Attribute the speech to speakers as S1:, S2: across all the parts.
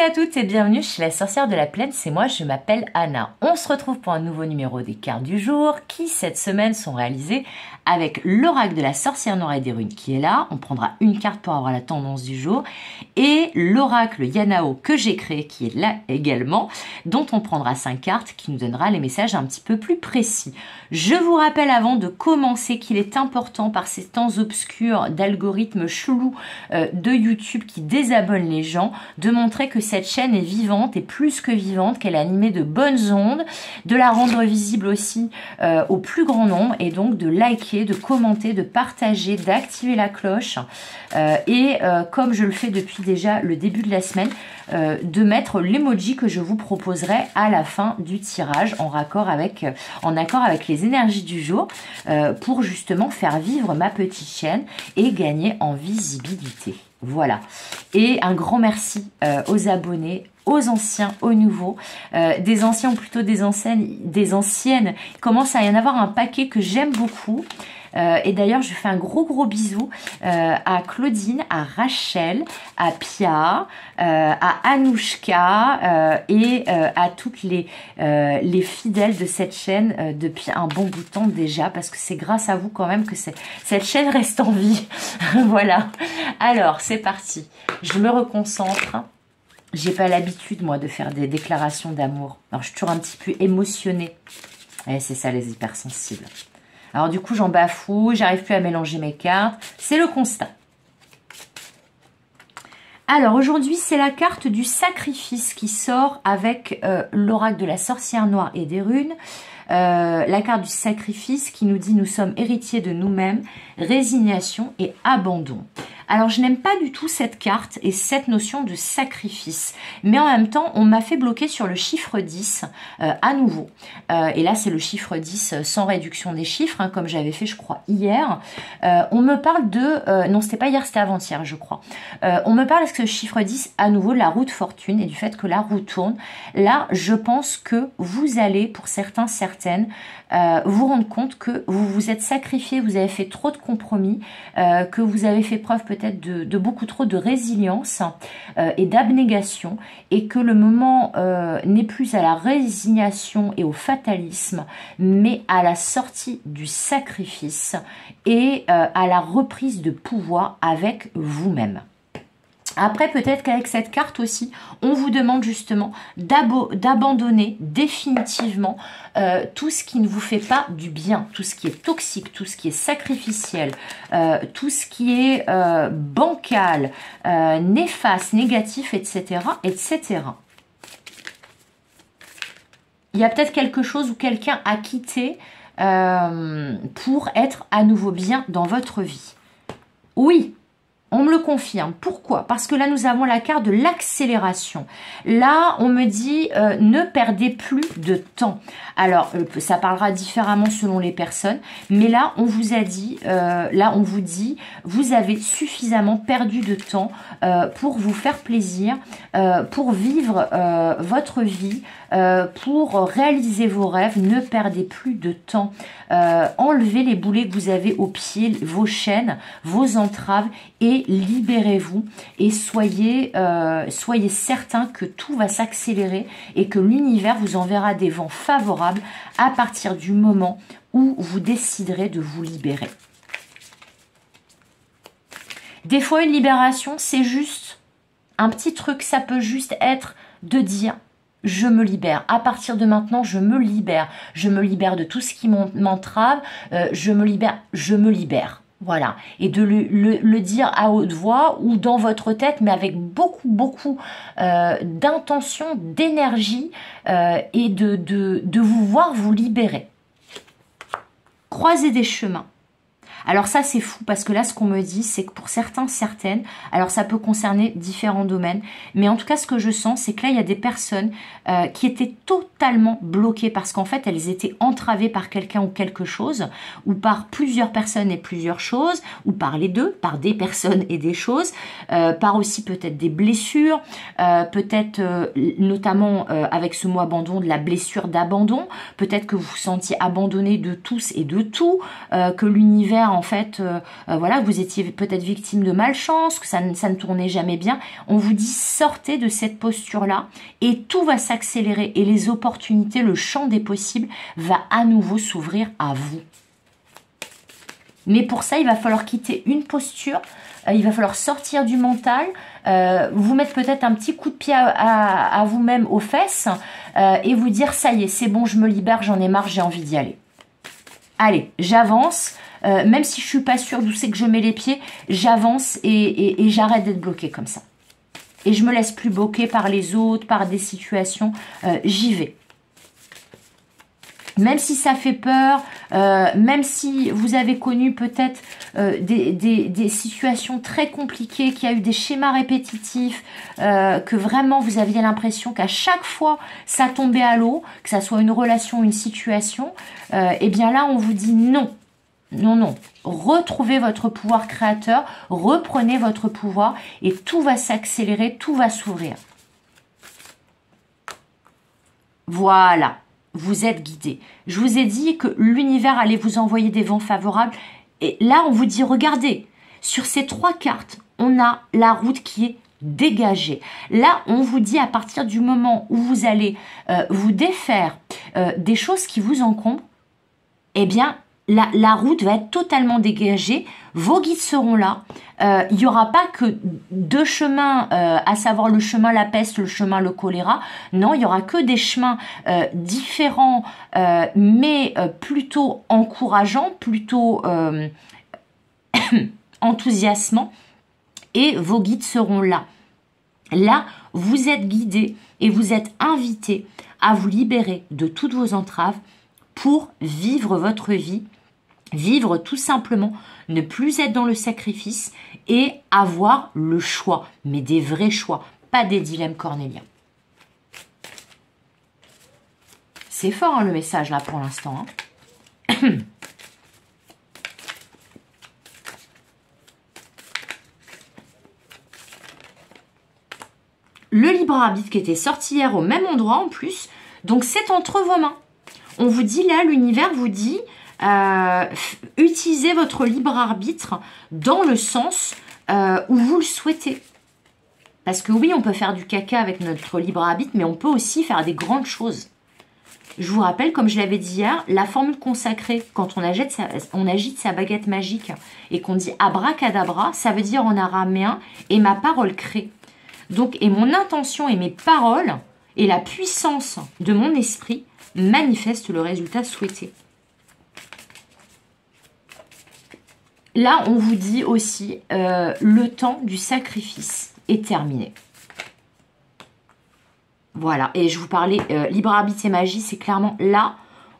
S1: à toutes et bienvenue chez la sorcière de la plaine, c'est moi, je m'appelle Anna. On se retrouve pour un nouveau numéro des cartes du jour qui cette semaine sont réalisées avec l'oracle de la sorcière noire et des runes qui est là. On prendra une carte pour avoir la tendance du jour et l'oracle Yanao que j'ai créé qui est là également, dont on prendra 5 cartes qui nous donnera les messages un petit peu plus précis. Je vous rappelle avant de commencer qu'il est important par ces temps obscurs d'algorithmes chelous de YouTube qui désabonnent les gens, de montrer que cette chaîne est vivante et plus que vivante, qu'elle est animée de bonnes ondes, de la rendre visible aussi au plus grand nombre et donc de liker, de commenter, de partager, d'activer la cloche et comme je le fais depuis déjà le début de la semaine, de mettre l'emoji que je vous proposerai à la fin du tirage en accord avec les énergies du jour pour justement faire vivre ma petite chaîne et gagner en visibilité. Voilà. Et un grand merci aux abonnés, aux anciens, aux nouveaux, des anciens ou plutôt des anciennes. Il commence à y en avoir un paquet que j'aime beaucoup. Et d'ailleurs, je fais un gros bisou à Claudine, à Rachel, à Pia, à Anouchka et à toutes les fidèles de cette chaîne depuis un bon bout de temps déjà, parce que c'est grâce à vous quand même que cette chaîne reste en vie. Voilà. Alors, c'est parti. Je me reconcentre. J'ai pas l'habitude, moi, de faire des déclarations d'amour. Alors, je suis toujours un petit peu émotionnée. Et c'est ça, les hypersensibles. Alors du coup, j'en bafoue, j'arrive plus à mélanger mes cartes. C'est le constat. Alors aujourd'hui, c'est la carte du sacrifice qui sort avec l'oracle de la sorcière noire et des runes. La carte du sacrifice qui nous dit nous sommes héritiers de nous-mêmes, résignation et abandon. Alors, je n'aime pas du tout cette carte et cette notion de sacrifice. Mais en même temps, on m'a fait bloquer sur le chiffre 10 à nouveau. Et là, c'est le chiffre 10 sans réduction des chiffres, hein, comme j'avais fait, je crois, hier. On me parle de... non, c'était pas hier, c'était avant-hier, je crois. On me parle de ce chiffre 10, à nouveau, de la roue de fortune et du fait que la roue tourne. Là, je pense que vous allez, pour certains, certaines, vous rendre compte que vous vous êtes sacrifié, vous avez fait trop de compromis, que vous avez fait preuve peut-être de beaucoup trop de résilience et d'abnégation et que le moment n'est plus à la résignation et au fatalisme mais à la sortie du sacrifice et à la reprise de pouvoir avec vous-même. Après, peut-être qu'avec cette carte aussi, on vous demande justement d'abandonner définitivement tout ce qui ne vous fait pas du bien, tout ce qui est toxique, tout ce qui est sacrificiel, tout ce qui est bancal, néfaste, négatif, etc., etc. Il y a peut-être quelque chose où quelqu'un a quitté pour être à nouveau bien dans votre vie. Oui. On me le confirme. Pourquoi? Parce que là, nous avons la carte de l'accélération. Là, on me dit ne perdez plus de temps. Alors, ça parlera différemment selon les personnes. Mais là, on vous a dit, on vous dit, vous avez suffisamment perdu de temps pour vous faire plaisir, pour vivre votre vie, pour réaliser vos rêves. Ne perdez plus de temps. Enlevez les boulets que vous avez aux pieds, vos chaînes, vos entraves et libérez-vous et soyez certains que tout va s'accélérer et que l'univers vous enverra des vents favorables à partir du moment où vous déciderez de vous libérer. Des fois, une libération, c'est juste un petit truc, ça peut juste être de dire je me libère. À partir de maintenant, je me libère. Je me libère de tout ce qui m'entrave. Je me libère. Voilà. Et de le dire à haute voix ou dans votre tête, mais avec beaucoup d'intention, d'énergie et de vous voir vous libérer. Croiser des chemins. Alors ça, c'est fou parce que là, ce qu'on me dit, c'est que pour certains, certaines, alors ça peut concerner différents domaines, mais en tout cas, ce que je sens, c'est que là, il y a des personnes qui étaient totalement bloquées parce qu'en fait, elles étaient entravées par quelqu'un ou quelque chose, ou par plusieurs personnes et plusieurs choses, ou par les deux, par des personnes et des choses, par aussi peut-être des blessures, peut-être notamment avec ce mot abandon, de la blessure d'abandon, peut-être que vous vous sentiez abandonné de tous et de tout, que l'univers en fait, voilà, vous étiez peut-être victime de malchance, que ça ne tournait jamais bien. On vous dit sortez de cette posture-là et tout va s'accélérer et les opportunités, le champ des possibles va à nouveau s'ouvrir à vous. Mais pour ça, il va falloir quitter une posture, il va falloir sortir du mental, vous mettre peut-être un petit coup de pied à vous-même aux fesses et vous dire ça y est, c'est bon, je me libère, j'en ai marre, j'ai envie d'y aller. Allez, j'avance, même si je suis pas sûre d'où c'est que je mets les pieds, j'avance et j'arrête d'être bloquée comme ça. Et je me laisse plus bloquer par les autres, par des situations, j'y vais. Même si ça fait peur, même si vous avez connu peut-être des situations très compliquées, qu'il y a eu des schémas répétitifs, que vraiment vous aviez l'impression qu'à chaque fois ça tombait à l'eau, que ça soit une relation, une situation, et bien là on vous dit non, non, non. Retrouvez votre pouvoir créateur, reprenez votre pouvoir et tout va s'accélérer, tout va s'ouvrir. Voilà. Vous êtes guidé. Je vous ai dit que l'univers allait vous envoyer des vents favorables. Et là, on vous dit, regardez, sur ces 3 cartes, on a la route qui est dégagée. Là, on vous dit, à partir du moment où vous allez vous défaire des choses qui vous encombrent, eh bien, la route va être totalement dégagée, vos guides seront là, il n'y aura pas que 2 chemins, à savoir le chemin la peste, le chemin le choléra, non, il n'y aura que des chemins différents, mais plutôt encourageants, plutôt enthousiasmants, et vos guides seront là. Là, vous êtes guidés et vous êtes invités à vous libérer de toutes vos entraves pour vivre votre vie, vivre tout simplement, ne plus être dans le sacrifice et avoir le choix, mais des vrais choix, pas des dilemmes cornéliens. C'est fort hein, le message là pour l'instant. Hein. Le libre arbitre qui était sorti hier au même endroit en plus, donc c'est entre vos mains. On vous dit là, l'univers vous dit, utilisez votre libre arbitre dans le sens où vous le souhaitez. Parce que oui, on peut faire du caca avec notre libre arbitre, mais on peut aussi faire des grandes choses. Je vous rappelle, comme je l'avais dit hier, la formule consacrée, quand on agite sa baguette magique et qu'on dit abracadabra, ça veut dire en araméen « et ma parole crée ». Donc, et mon intention et mes paroles et la puissance de mon esprit manifestent le résultat souhaité. Là, on vous dit aussi, le temps du sacrifice est terminé. Voilà, et je vous parlais, libre arbitre et magie, c'est clairement là,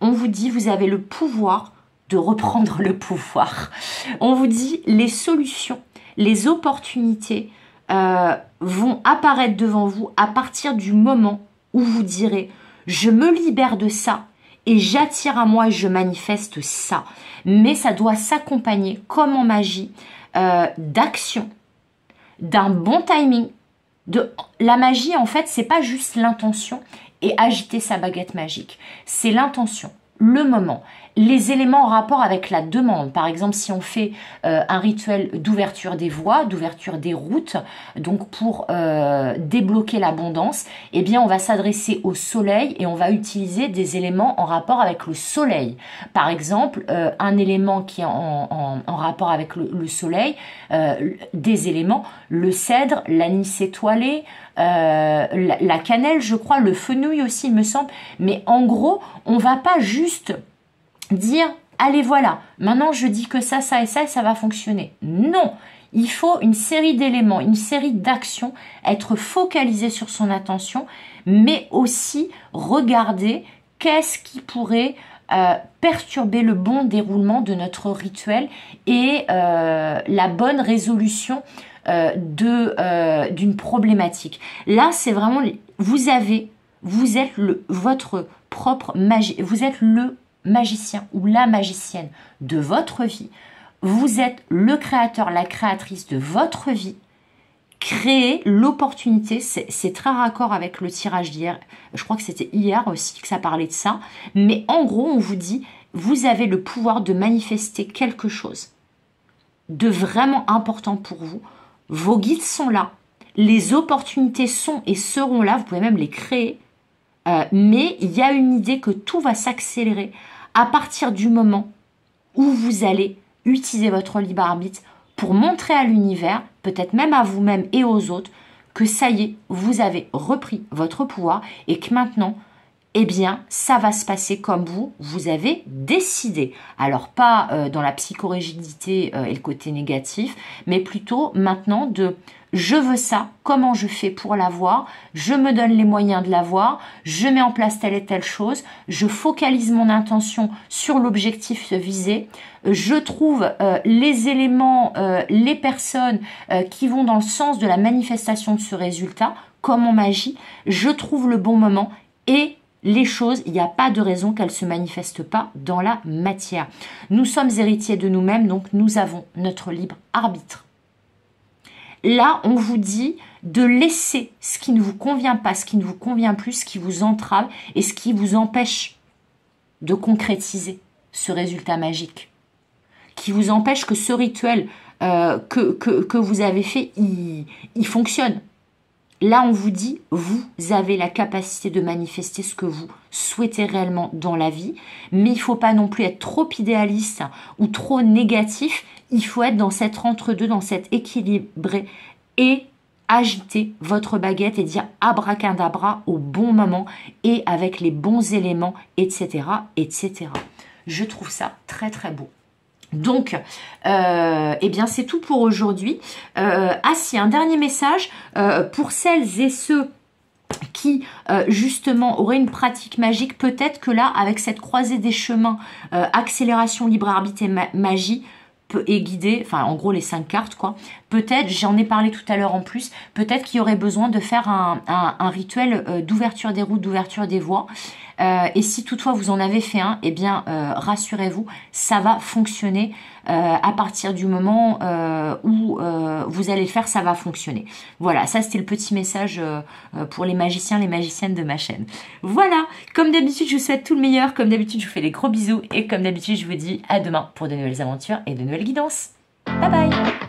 S1: on vous dit, vous avez le pouvoir de reprendre le pouvoir. On vous dit, les solutions, les opportunités vont apparaître devant vous à partir du moment où vous direz, je me libère de ça et j'attire à moi et je manifeste ça. Mais ça doit s'accompagner, comme en magie, d'action, d'un bon timing. La magie, en fait, c'est pas juste l'intention et agiter sa baguette magique. C'est l'intention, le moment, les éléments en rapport avec la demande. Par exemple, si on fait un rituel d'ouverture des voies, d'ouverture des routes, donc pour débloquer l'abondance, eh bien, on va s'adresser au soleil et on va utiliser des éléments en rapport avec le soleil. Par exemple, un élément qui est en rapport avec le soleil, des éléments, le cèdre, l'anis étoilé, la cannelle, je crois, le fenouil aussi, il me semble. Mais en gros, on va pas juste dire, allez voilà, maintenant je dis que ça et ça va fonctionner. Non, il faut une série d'éléments, une série d'actions, être focalisé sur son attention, mais aussi regarder qu'est-ce qui pourrait perturber le bon déroulement de notre rituel et la bonne résolution d'une problématique. Là, c'est vraiment, vous êtes votre propre magie, vous êtes le magicien ou la magicienne de votre vie. Vous êtes le créateur, la créatrice de votre vie. Créez l'opportunité, c'est très raccord avec le tirage d'hier. Je crois que c'était hier aussi que ça parlait de ça. Mais en gros, on vous dit, vous avez le pouvoir de manifester quelque chose. de vraiment important pour vous. Vos guides sont là. Les opportunités sont et seront là. Vous pouvez même les créer. Mais il y a une idée que tout va s'accélérer à partir du moment où vous allez utiliser votre libre arbitre pour montrer à l'univers, peut-être même à vous-même et aux autres, que ça y est, vous avez repris votre pouvoir et que maintenant, eh bien, ça va se passer comme vous avez décidé. Alors, pas dans la psychorigidité et le côté négatif, mais plutôt maintenant de je veux ça, comment je fais pour l'avoir, je me donne les moyens de l'avoir, je mets en place telle et telle chose, je focalise mon intention sur l'objectif visé, je trouve les éléments, les personnes qui vont dans le sens de la manifestation de ce résultat, comme en magie, je trouve le bon moment et les choses, il n'y a pas de raison qu'elles ne se manifestent pas dans la matière. Nous sommes héritiers de nous-mêmes, donc nous avons notre libre arbitre. Là, on vous dit de laisser ce qui ne vous convient pas, ce qui ne vous convient plus, ce qui vous entrave et ce qui vous empêche de concrétiser ce résultat magique, qui vous empêche que ce rituel que vous avez fait, il fonctionne. Là, on vous dit, vous avez la capacité de manifester ce que vous souhaitez réellement dans la vie, mais il ne faut pas non plus être trop idéaliste ou trop négatif. Il faut être dans cet entre-deux, dans cet équilibré et agiter votre baguette et dire abracadabra au bon moment et avec les bons éléments, etc., etc. Je trouve ça très, très beau. Donc, eh bien, c'est tout pour aujourd'hui. Ah si, un dernier message pour celles et ceux qui, justement, auraient une pratique magique. Peut-être que là, avec cette croisée des chemins, accélération, libre arbitre et magie, et guidée, enfin, en gros, les 5 cartes, quoi. Peut-être, j'en ai parlé tout à l'heure en plus, peut-être qu'il y aurait besoin de faire un rituel d'ouverture des routes, d'ouverture des voies. Et si toutefois vous en avez fait un, eh bien rassurez-vous, ça va fonctionner à partir du moment où vous allez le faire, ça va fonctionner. Voilà, ça c'était le petit message pour les magiciens, les magiciennes de ma chaîne. Voilà, comme d'habitude, je vous souhaite tout le meilleur. Comme d'habitude, je vous fais des gros bisous. Et comme d'habitude, je vous dis à demain pour de nouvelles aventures et de nouvelles guidances. Bye bye!